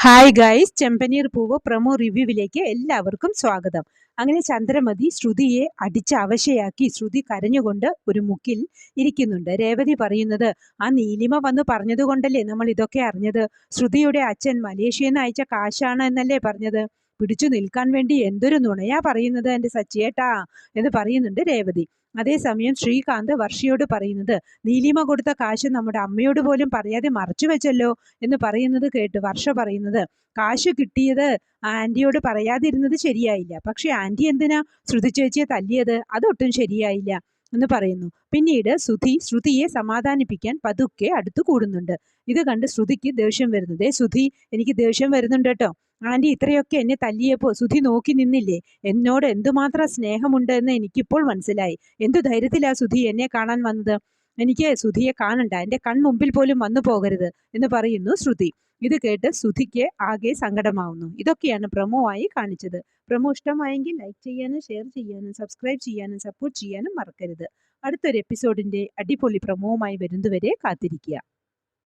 Hi guys, ചെമ്പനീർ പൂവ് promo റിവ്യൂവിലേക്ക് എല്ലാവർക്കും സ്വാഗതം. അങ്ങനെ ചന്ദ്രമതി ശ്രുതിയെ അടിച്ച് അവശയാക്കി ശ്രുതി കരഞ്ഞുകൊണ്ട് ഒരു മുക്കിൽ ഇരിക്കുന്നുണ്ട്. രേവതി പറയുന്നത്, ആ നീലിമ വന്ന് പറഞ്ഞതുകൊണ്ടല്ലേ നമ്മൾ ഇതൊക്കെ അറിഞ്ഞത്. ശ്രുതിയുടെ അച്ഛൻ മലേഷ്യയിൽ നിന്ന് അയച്ച കാശാണ് എന്നല്ലേ പറഞ്ഞത്. പിടിച്ചു നിൽക്കാൻ വേണ്ടി എന്തൊരു നുണയാ പറയുന്നത് എൻ്റെ സച്ചിയേട്ടാ എന്ന് പറയുന്നുണ്ട് രേവതി. അതേസമയം ശ്രീകാന്ത് വർഷയോട് പറയുന്നത്, നീലിമ കൊടുത്ത കാശ് നമ്മുടെ അമ്മയോട് പോലും പറയാതെ മറച്ചു വെച്ചല്ലോ എന്ന് പറയുന്നത് കേട്ട് വർഷ പറയുന്നത്, കാശ് കിട്ടിയത് ആന്റിയോട് പറയാതിരുന്നത് ശരിയായില്ല, പക്ഷെ ആന്റി എന്തിനാ ശ്രുതി ചേച്ചിയെ തല്ലിയത്, അതൊട്ടും ശരിയായില്ല എന്ന് പറയുന്നു. പിന്നീട് ശ്രുതിയെ സമാധാനിപ്പിക്കാൻ പതുക്കെ അടുത്തു കൂടുന്നുണ്ട്. ഇത് കണ്ട് ശ്രുതിക്ക് ദേഷ്യം വരുന്നത്, ശ്രുതി എനിക്ക് ദേഷ്യം വരുന്നുണ്ട് കേട്ടോ, ആന്റി ഇത്രയൊക്കെ എന്നെ തല്ലിയപ്പോൾ ശ്രുതി നോക്കി നിന്നില്ലേ, എന്നോട് എന്തുമാത്രം സ്നേഹമുണ്ട് എന്ന് എനിക്കിപ്പോൾ മനസ്സിലായി. എന്തു ധൈര്യത്തിലാ ശ്രുതി എന്നെ കാണാൻ വന്നത്, എനിക്ക് ശ്രുതിയെ കാണണ്ട, എൻ്റെ കൺമുമ്പിൽ പോലും വന്നു പോകരുത് എന്ന് പറയുന്നു ശ്രുതി. ഇത് കേട്ട് ശ്രുതിക്ക് ആകെ സങ്കടമാവുന്നു. ഇതൊക്കെയാണ് പ്രൊമോ ആയി കാണിച്ചത്. പ്രൊമോ ഇഷ്ടമായെങ്കിൽ ലൈക്ക് ചെയ്യാനും ഷെയർ ചെയ്യാനും സബ്സ്ക്രൈബ് ചെയ്യാനും സപ്പോർട്ട് ചെയ്യാനും മറക്കരുത്. അടുത്തൊരു എപ്പിസോഡിന്റെ അടിപൊളി പ്രൊമോവുമായി വരുന്നതുവരെ കാത്തിരിക്കുക.